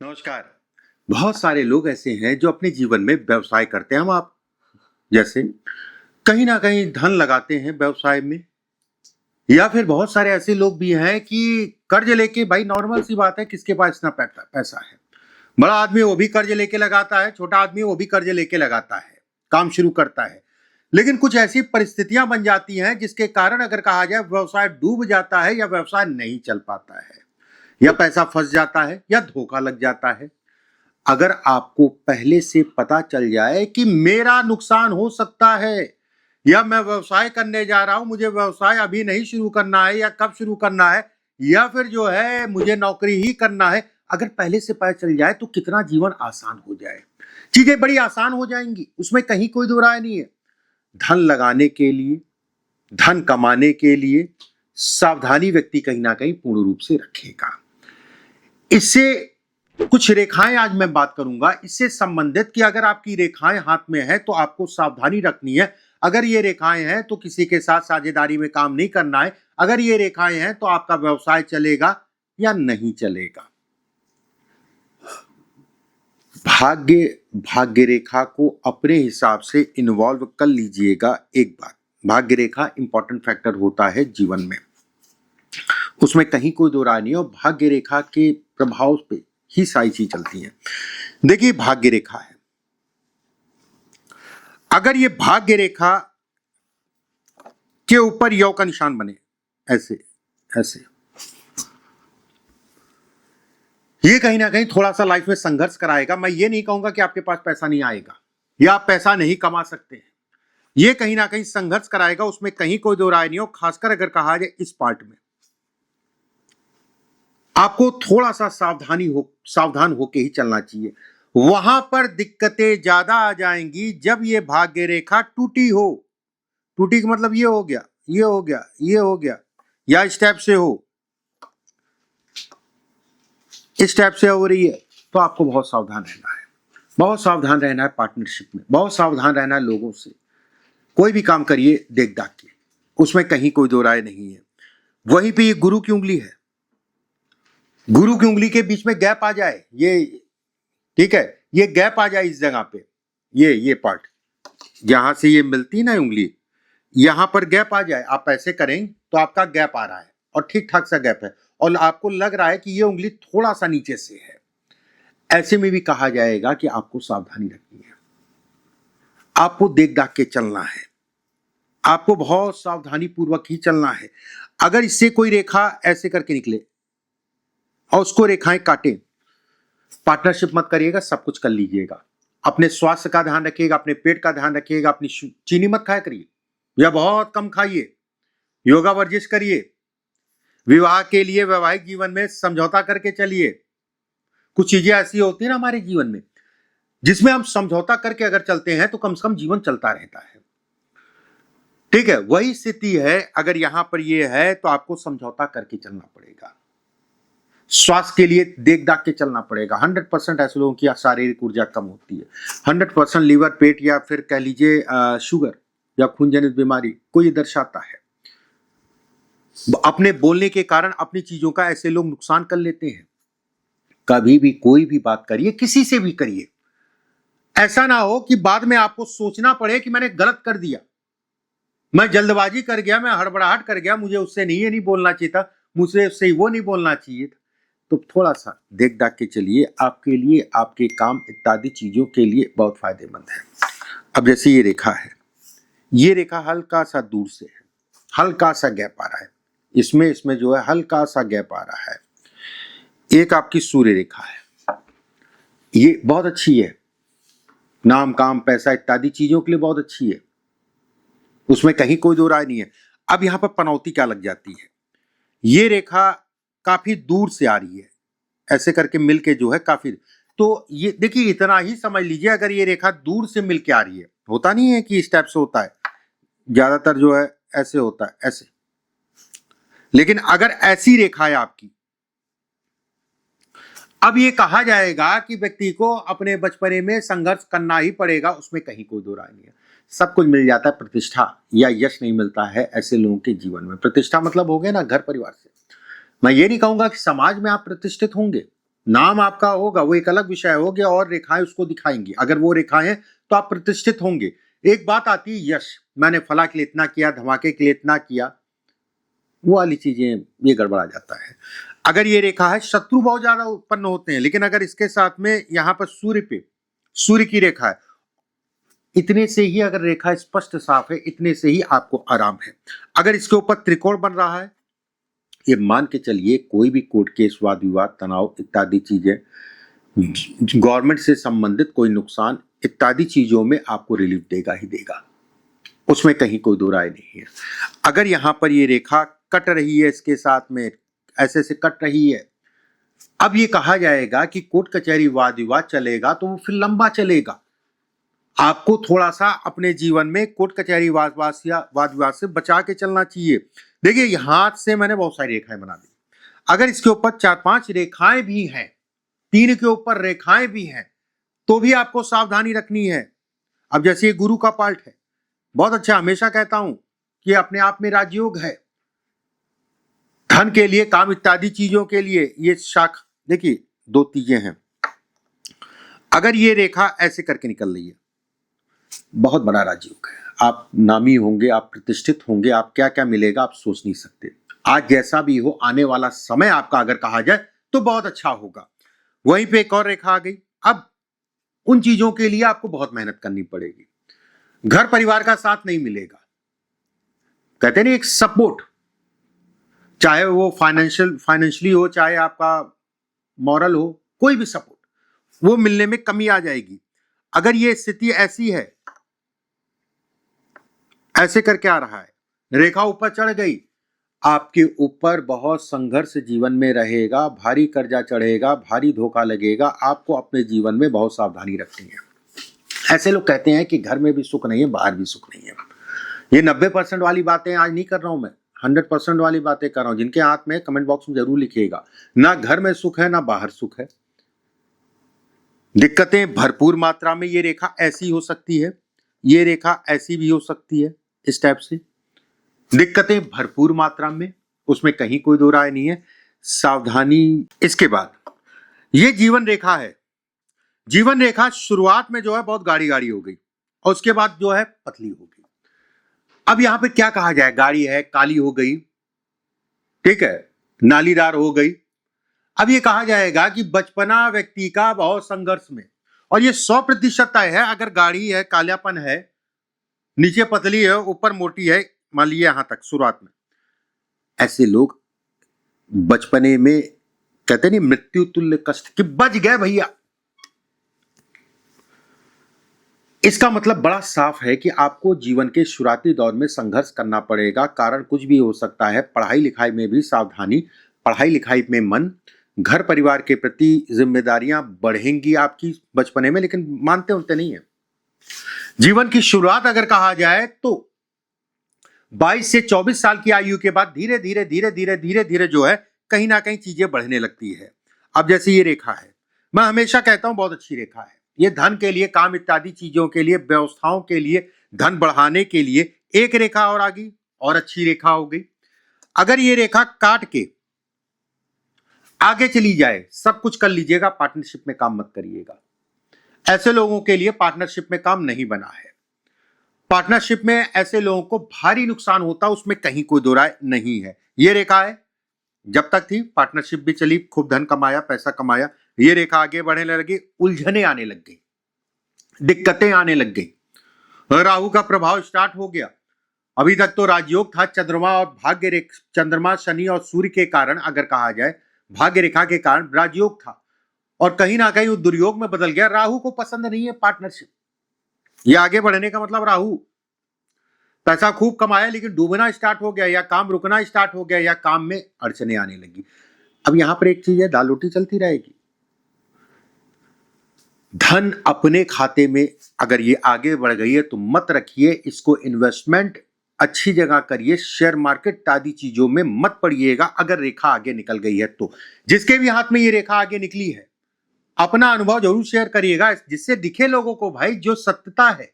नमस्कार। बहुत सारे लोग ऐसे हैं जो अपने जीवन में व्यवसाय करते हैं। हम आप जैसे कहीं ना कहीं धन लगाते हैं व्यवसाय में, या फिर बहुत सारे ऐसे लोग भी हैं कि कर्ज लेके, भाई नॉर्मल सी बात है, किसके पास इतना पैसा है। बड़ा आदमी वो भी कर्ज लेके लगाता है, छोटा आदमी वो भी कर्ज लेके लगाता है, काम शुरू करता है। लेकिन कुछ ऐसी परिस्थितियां बन जाती हैं जिसके कारण अगर कहा जाए व्यवसाय डूब जाता है, या व्यवसाय नहीं चल पाता है, या पैसा फंस जाता है, या धोखा लग जाता है। अगर आपको पहले से पता चल जाए कि मेरा नुकसान हो सकता है, या मैं व्यवसाय करने जा रहा हूं, मुझे व्यवसाय अभी नहीं शुरू करना है, या कब शुरू करना है, या फिर जो है मुझे नौकरी ही करना है, अगर पहले से पता चल जाए तो कितना जीवन आसान हो जाए। चीजें बड़ी आसान हो जाएंगी, उसमें कहीं कोई दो राय नहीं है। धन लगाने के लिए, धन कमाने के लिए सावधानी व्यक्ति कहीं ना कहीं पूर्ण रूप से रखेगा। इससे कुछ रेखाएं आज मैं बात करूंगा इससे संबंधित, कि अगर आपकी रेखाएं हाथ में है तो आपको सावधानी रखनी है। अगर ये रेखाएं हैं तो किसी के साथ साझेदारी में काम नहीं करना है। अगर ये रेखाएं हैं तो आपका व्यवसाय चलेगा या नहीं चलेगा। भाग्य रेखा को अपने हिसाब से इन्वॉल्व कर लीजिएगा। एक बात, भाग्य रेखा इंपॉर्टेंट फैक्टर होता है जीवन में, उसमें कहीं कोई दो राय नहीं है। और भाग्य रेखा के प्रभाव पे ही सारी चीज चलती है। देखिए, भाग्य रेखा है, अगर ये भाग्य रेखा के ऊपर यौ का निशान बने, ऐसे ऐसे, ये कहीं ना कहीं थोड़ा सा लाइफ में संघर्ष कराएगा। मैं ये नहीं कहूंगा कि आपके पास पैसा नहीं आएगा या आप पैसा नहीं कमा सकते हैं, ये कहीं ना कहीं संघर्ष कराएगा, उसमें कहीं कोई दो राय नहीं हो। खासकर अगर कहा जाए इस पार्ट में आपको थोड़ा सा सावधान होके ही चलना चाहिए। वहां पर दिक्कतें ज्यादा आ जाएंगी जब ये भाग्य रेखा टूटी हो। टूटी का मतलब ये हो गया, ये हो गया, ये हो गया, या इस टाइप से हो, इस टाइप से हो रही है, तो आपको बहुत सावधान रहना है। बहुत सावधान रहना है पार्टनरशिप में, बहुत सावधान रहना है लोगों से। कोई भी काम करिए देख दाख के, उसमें कहीं कोई दो राय नहीं है। वहीं पे ये गुरु की उंगली है, गुरु की उंगली के बीच में गैप आ जाए, ये ठीक है, ये गैप आ जाए इस जगह पे, ये पार्ट जहां से ये मिलती ना उंगली, यहां पर गैप आ जाए, आप ऐसे करेंगे तो आपका गैप आ रहा है और ठीक ठाक सा गैप है, और आपको लग रहा है कि ये उंगली थोड़ा सा नीचे से है, ऐसे में भी कहा जाएगा कि आपको सावधानी रखनी है। आपको देख दाख के चलना है, आपको बहुत सावधानी पूर्वक ही चलना है। अगर इससे कोई रेखा ऐसे करके निकले और उसको रेखाएं काटे, पार्टनरशिप मत करिएगा, सब कुछ कर लीजिएगा। अपने स्वास्थ्य का ध्यान रखिएगा, अपने पेट का ध्यान रखिएगा, अपनी चीनी मत खाया करिए या बहुत कम खाइए, योगा वर्जिश करिए, विवाह के लिए वैवाहिक जीवन में समझौता करके चलिए। कुछ चीजें ऐसी होती है ना हमारे जीवन में जिसमें हम समझौता करके अगर चलते हैं तो कम से कम जीवन चलता रहता है। ठीक है, वही स्थिति है। अगर यहां पर ये है तो आपको समझौता करके चलना पड़ेगा, स्वास्थ्य के लिए देख दाख के चलना पड़ेगा। 100% ऐसे लोगों की शारीरिक ऊर्जा कम होती है। 100% लीवर, पेट, या फिर कह लीजिए शुगर या खून जनित बीमारी को ये दर्शाता है। अपने बोलने के कारण अपनी चीजों का ऐसे लोग नुकसान कर लेते हैं। कभी भी कोई भी बात करिए, किसी से भी करिए, ऐसा ना हो कि बाद में आपको सोचना पड़े कि मैंने गलत कर दिया, मैं जल्दबाजी कर गया, मैं हड़बड़ाहट कर गया, मुझे उससे ये नहीं बोलना चाहिए था, मुझसे उससे वो नहीं बोलना चाहिए था। तो थोड़ा सा देख दाख के चलिए, आपके लिए, आपके काम इत्यादि चीजों के लिए बहुत फायदेमंद है। अब जैसे ये रेखा है, ये रेखा हल्का सा दूर से है, हल्का सा गैप आ रहा है, इसमें जो है हल्का सा गैप आ रहा है। एक आपकी सूर्य रेखा है, ये बहुत अच्छी है, नाम काम पैसा इत्यादि चीजों के लिए बहुत अच्छी है, उसमें कहीं कोई दो राय नहीं है। अब यहां पर पनौती क्या लग जाती है, ये रेखा काफी दूर से आ रही है, ऐसे करके मिलके जो है काफी, तो ये देखिए इतना ही समझ लीजिए, अगर ये रेखा दूर से मिलके आ रही है, होता नहीं है कि इस टाइप से होता है, ज्यादातर जो है ऐसे होता है, ऐसे। लेकिन अगर ऐसी रेखा है आपकी, अब ये कहा जाएगा कि व्यक्ति को अपने बचपने में संघर्ष करना ही पड़ेगा, उसमें कहीं कोई दो राय नहीं है। सब कुछ मिल जाता है, प्रतिष्ठा या यश नहीं मिलता है ऐसे लोगों के जीवन में। प्रतिष्ठा मतलब हो गया ना घर परिवार से। मैं ये नहीं कहूंगा कि समाज में आप प्रतिष्ठित होंगे, नाम आपका होगा वो एक अलग विषय हो गया, और रेखाएं उसको दिखाएंगी। अगर वो रेखाएं हैं तो आप प्रतिष्ठित होंगे। एक बात आती है यश, मैंने फला के लिए इतना किया, धमाके के लिए इतना किया, वो वाली चीजें ये गड़बड़ा जाता है। अगर ये रेखा है, शत्रु बहुत ज्यादा उत्पन्न होते हैं, लेकिन अगर इसके साथ में यहां पर सूर्य पे, सूर्य की रेखा है, इतने से ही अगर रेखा स्पष्ट साफ है, इतने से ही आपको आराम है। अगर इसके ऊपर त्रिकोण बन रहा है, ये मान के चलिए कोई भी कोर्ट केस, वाद विवाद, तनाव इत्यादि चीजें, गवर्नमेंट से संबंधित कोई नुकसान इत्यादि चीजों में आपको रिलीफ देगा ही देगा, उसमें कहीं कोई दो राय नहीं है। अगर यहां पर ये रेखा कट रही है, इसके साथ में ऐसे से कट रही है, अब ये कहा जाएगा कि कोर्ट कचहरी वाद विवाद चलेगा तो वो फिर लंबा चलेगा। आपको थोड़ा सा अपने जीवन में कोर्ट कचहरी वाद विवाद से बचा के चलना चाहिए। देखिए हाथ से मैंने बहुत सारी रेखाएं बना दी, अगर इसके ऊपर 4-5 रेखाएं भी हैं, 3 के ऊपर रेखाएं भी हैं, तो भी आपको सावधानी रखनी है। अब जैसे ये गुरु का पार्ट है, बहुत अच्छा, हमेशा कहता हूं कि अपने आप में राजयोग है, धन के लिए, काम इत्यादि चीजों के लिए ये शाख। देखिए 2 चीजें हैं, अगर ये रेखा ऐसे करके निकल रही है, बहुत बड़ा राजयोग है, आप नामी होंगे, आप प्रतिष्ठित होंगे, आप क्या क्या मिलेगा आप सोच नहीं सकते। आज जैसा भी हो, आने वाला समय आपका अगर कहा जाए तो बहुत अच्छा होगा। वहीं पे एक और रेखा आ गई, अब उन चीजों के लिए आपको बहुत मेहनत करनी पड़ेगी, घर परिवार का साथ नहीं मिलेगा। कहते नहीं एक सपोर्ट, चाहे वो फाइनेंशियली हो, चाहे आपका मॉरल हो, कोई भी सपोर्ट, वो मिलने में कमी आ जाएगी। अगर ये स्थिति ऐसी है, ऐसे करके आ रहा है, रेखा ऊपर चढ़ गई, आपके ऊपर बहुत संघर्ष जीवन में रहेगा, भारी कर्जा चढ़ेगा, भारी धोखा लगेगा, आपको अपने जीवन में बहुत सावधानी रखनी है। ऐसे लोग कहते हैं कि घर में भी सुख नहीं है, बाहर भी सुख नहीं है। ये 90% वाली बातें आज नहीं कर रहा हूं मैं, 100% वाली बातें कर रहा हूं। जिनके हाथ में कमेंट बॉक्स में जरूर लिखिएगा, ना घर में सुख है ना बाहर सुख है, दिक्कतें भरपूर मात्रा में। ये रेखा ऐसी हो सकती है, ये रेखा ऐसी भी हो सकती है, इस टाइप से दिक्कतें भरपूर मात्रा में, उसमें कहीं कोई दो राय नहीं है, सावधानी। इसके बाद ये जीवन रेखा है, जीवन रेखा शुरुआत में जो है बहुत गाढ़ी गाढ़ी हो गई, और उसके बाद जो है पतली हो गई। अब यहां पे क्या कहा जाए, गाढ़ी है, काली हो गई, ठीक है, नालीदार हो गई। अब ये कहा जाएगा कि बचपना व्यक्ति का बहुत संघर्ष में, और ये 100% तय है। अगर गाढ़ी है, कालापन है, नीचे पतली है, ऊपर मोटी है, मान लीजिए यहां तक शुरुआत में, ऐसे लोग बचपने में कहते नहीं मृत्यु तुल्य कष्ट कि बच गए भैया। इसका मतलब बड़ा साफ है कि आपको जीवन के शुरुआती दौर में संघर्ष करना पड़ेगा, कारण कुछ भी हो सकता है। पढ़ाई लिखाई में भी सावधानी, पढ़ाई लिखाई में मन, घर परिवार के प्रति जिम्मेदारियां बढ़ेंगी आपकी बचपने में, लेकिन मानते होते नहीं है। जीवन की शुरुआत अगर कहा जाए तो 22 से 24 साल की आयु के बाद धीरे धीरे धीरे धीरे धीरे धीरे जो है कहीं ना कहीं चीजें बढ़ने लगती है। अब जैसे ये रेखा है, मैं हमेशा कहता हूं बहुत अच्छी रेखा है, ये धन के लिए, काम इत्यादि चीजों के लिए, व्यवस्थाओं के लिए, धन बढ़ाने के लिए एक रेखा और आ गई, और अच्छी रेखा हो गई। अगर ये रेखा काट के आगे चली जाए, सब कुछ कर लीजिएगा, पार्टनरशिप में काम मत करिएगा। ऐसे लोगों के लिए पार्टनरशिप में काम नहीं बना है। पार्टनरशिप में ऐसे लोगों को भारी नुकसान होता, उसमें कहीं कोई दो राय नहीं है। ये रेखा है, जब तक थी पार्टनरशिप भी चली, खूब धन कमाया, पैसा कमाया। ये रेखा आगे बढ़ने लगी, उलझने आने लग गई, दिक्कतें आने लग गई, राहु का प्रभाव स्टार्ट हो गया। अभी तक तो राजयोग था, चंद्रमा और भाग्य रेखा, चंद्रमा, शनि और सूर्य के कारण, अगर कहा जाए भाग्य रेखा के कारण राजयोग था, और कहीं ना कहीं वो दुर्योग में बदल गया। राहु को पसंद नहीं है पार्टनरशिप, ये आगे बढ़ने का मतलब राहु पैसा खूब कमाया लेकिन डूबना स्टार्ट हो गया, या काम रुकना स्टार्ट हो गया, या काम में अड़चने आने लगी। अब यहां पर एक चीज है, दाल रोटी चलती रहेगी। धन अपने खाते में अगर ये आगे बढ़ गई है तो मत रखिए इसको, इन्वेस्टमेंट अच्छी जगह करिए, शेयर मार्केट आदि चीजों में मत पड़िएगा अगर रेखा आगे निकल गई है तो। जिसके भी हाथ में ये रेखा आगे निकली है, अपना अनुभव जरूर शेयर करिएगा, जिससे दिखे लोगों को भाई जो सत्यता है,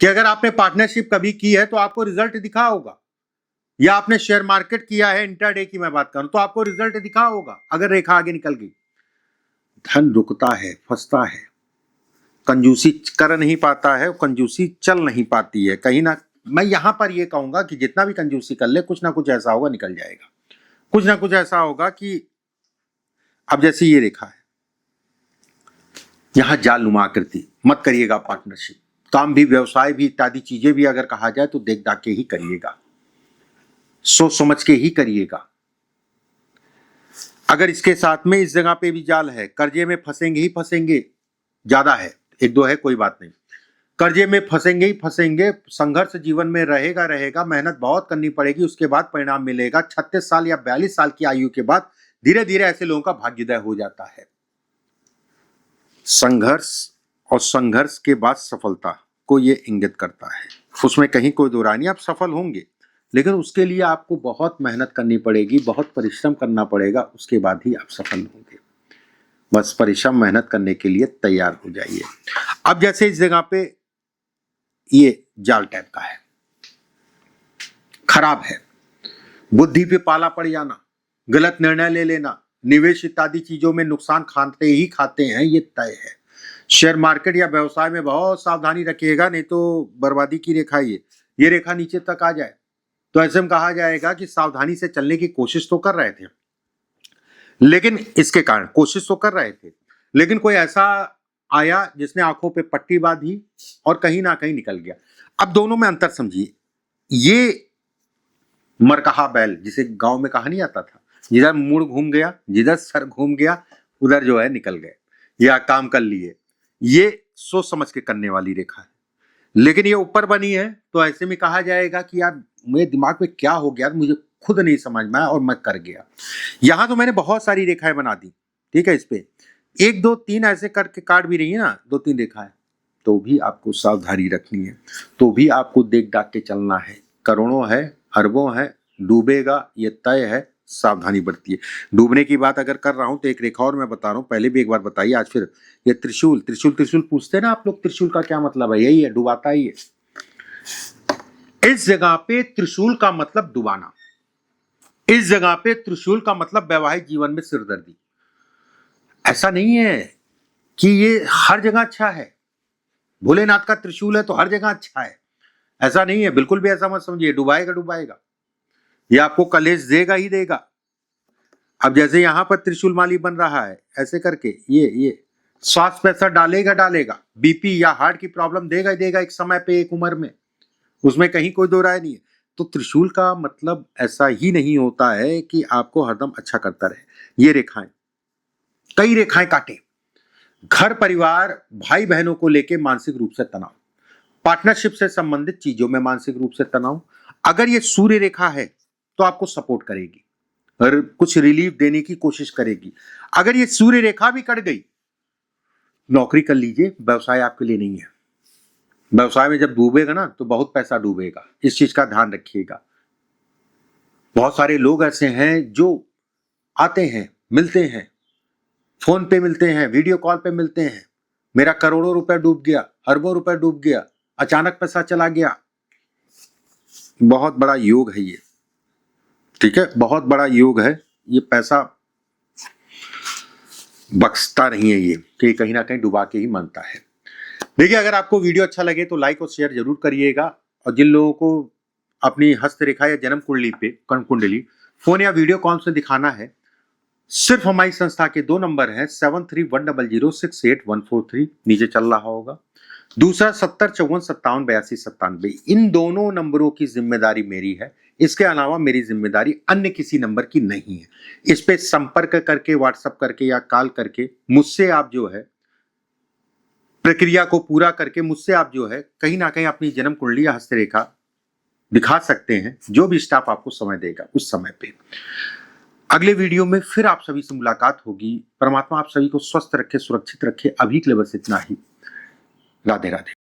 कि अगर आपने पार्टनरशिप कभी की है तो आपको रिजल्ट दिखा होगा। या आपने शेयर मार्केट किया है, इंट्राडे की मैं बात करूं, तो आपको रिजल्ट दिखा होगा अगर रेखा आगे निकल गई। धन रुकता है, फंसता है, कंजूसी कर नहीं पाता है, कंजूसी चल नहीं पाती है। कहीं ना, मैं यहां पर यह कहूंगा कि जितना भी कंजूसी कर ले, कुछ ना कुछ ऐसा होगा निकल जाएगा। कुछ ना कुछ ऐसा होगा कि अब जैसे ये रेखा है, यहां जालनुमा आकृति, मत करिएगा पार्टनरशिप। काम भी, व्यवसाय भी, इत्यादि चीजें भी अगर कहा जाए तो देख दाख के ही करिएगा, सोच समझ के ही करिएगा। अगर इसके साथ में इस जगह पे भी जाल है, कर्जे में फंसेंगे ही फंसेंगे, ज्यादा है, एक दो है कोई बात नहीं, कर्जे में फंसेंगे ही फंसेंगे। संघर्ष जीवन में रहेगा रहेगा, मेहनत बहुत करनी पड़ेगी, उसके बाद परिणाम मिलेगा। 36 साल या 42 साल की आयु के बाद धीरे धीरे ऐसे लोगों का भाग्योदय हो जाता है। संघर्ष और संघर्ष के बाद सफलता को ये इंगित करता है, उसमें कहीं कोई दो राय नहीं। आप सफल होंगे, लेकिन उसके लिए आपको बहुत मेहनत करनी पड़ेगी, बहुत परिश्रम करना पड़ेगा, उसके बाद ही आप सफल होंगे। बस परिश्रम मेहनत करने के लिए तैयार हो जाइए। अब जैसे इस जगह पे ये जाल टाइप का है, खराब है, बुद्धि पे पाला पड़ जाना, गलत निर्णय ले लेना, निवेश इत्यादि चीजों में नुकसान खाते ही खाते हैं, ये तय है। शेयर मार्केट या व्यवसाय में बहुत सावधानी रखिएगा, नहीं तो बर्बादी की रेखा ये रेखा नीचे तक आ जाए तो ऐसे में कहा जाएगा कि सावधानी से चलने की कोशिश तो कर रहे थे, लेकिन इसके कारण कोशिश तो कर रहे थे, लेकिन कोई ऐसा आया जिसने आंखों पे पट्टी बांधी और कहीं ना कहीं निकल गया। अब दोनों में अंतर समझिए। ये मरकहा बैल, जिसे गांव में कहा नहीं आता था, जिधर मुड़ घूम गया, जिधर सर घूम गया, उधर जो है निकल गए या काम कर लिए। ये सोच समझ के करने वाली रेखा है, लेकिन ये ऊपर बनी है तो ऐसे में कहा जाएगा कि यार मेरे दिमाग में क्या हो गया, मुझे खुद नहीं समझ में आया और मैं कर गया। यहां तो मैंने बहुत सारी रेखाएं बना दी, ठीक है, इस पे 1 2 3 ऐसे करके काट भी रही है ना, 2 3 रेखाएं, तो भी आपको सावधानी रखनी है, तो भी आपको देख दाख के चलना है। करोड़ों है, अरबों है, डूबेगा ये तय है, सावधानी बरतिए। डूबने की बात अगर कर रहा हूं तो एक रेखा और मैं बता रहा हूं, पहले भी एक बार बताइए, आज फिर। ये त्रिशूल, त्रिशूल त्रिशूल पूछते हैं ना आप लोग, त्रिशूल का क्या मतलब है? यही है, डुबाता ही है। इस जगह पे त्रिशूल का मतलब डुबाना, इस जगह पे त्रिशूल का मतलब वैवाहिक जीवन में सिरदर्दी। ऐसा नहीं है कि ये हर जगह अच्छा है, भोलेनाथ का त्रिशूल है तो हर जगह अच्छा है, ऐसा नहीं है, बिल्कुल भी ऐसा मत समझिए। डुबाएगा डुबाएगा, ये आपको कलेश देगा ही देगा। अब जैसे यहां पर त्रिशूल माली बन रहा है ऐसे करके, ये स्वास्थ्य पे असर डालेगा डालेगा, बीपी या हार्ट की प्रॉब्लम देगा ही देगा एक समय पे, एक उम्र में, उसमें कहीं कोई दो राय नहीं है। तो त्रिशूल का मतलब ऐसा ही नहीं होता है कि आपको हरदम अच्छा करता रहे। ये रेखाएं, कई रेखाएं काटे, घर परिवार भाई बहनों को लेके मानसिक रूप से तनाव, पार्टनरशिप से संबंधित चीजों में मानसिक रूप से तनाव। अगर ये सूर्य रेखा है तो आपको सपोर्ट करेगी और कुछ रिलीफ देने की कोशिश करेगी। अगर ये सूर्य रेखा भी कट गई, नौकरी कर लीजिए, व्यवसाय आपके लिए नहीं है। व्यवसाय में जब डूबेगा ना तो बहुत पैसा डूबेगा, इस चीज का ध्यान रखिएगा। बहुत सारे लोग ऐसे हैं जो आते हैं, मिलते हैं, फोन पे मिलते हैं, वीडियो कॉल पे मिलते हैं, मेरा करोड़ों रुपए डूब गया, अरबों रुपए डूब गया, अचानक पैसा चला गया। बहुत बड़ा योग है ये, ठीक है, बहुत बड़ा योग है ये। पैसा बख्शता नहीं है ये, कि कहीं ना कहीं डुबा के ही मानता है। देखिए, अगर आपको वीडियो अच्छा लगे तो लाइक और शेयर जरूर करिएगा, और जिन लोगों को अपनी हस्तरेखा या जन्म कुंडली पे कुंडली फोन या वीडियो कॉल से दिखाना है, सिर्फ हमारी संस्था के 2 नंबर हैं, 7310068143, नीचे चल रहा होगा। दूसरा 7054578297, इन दोनों नंबरों की जिम्मेदारी मेरी है, इसके अलावा मेरी जिम्मेदारी अन्य किसी नंबर की नहीं है। इस पे संपर्क करके, व्हाट्सएप करके या कॉल करके मुझसे आप जो है प्रक्रिया को पूरा करके मुझसे आप जो है कहीं ना कहीं अपनी जन्म कुंडली या हस्तरेखा दिखा सकते हैं, जो भी स्टाफ आपको समय देगा उस समय पे। अगले वीडियो में फिर आप सभी से मुलाकात होगी। परमात्मा आप सभी को स्वस्थ रखे, सुरक्षित रखे। अभी के लिए बस इतना ही। राधे राधे।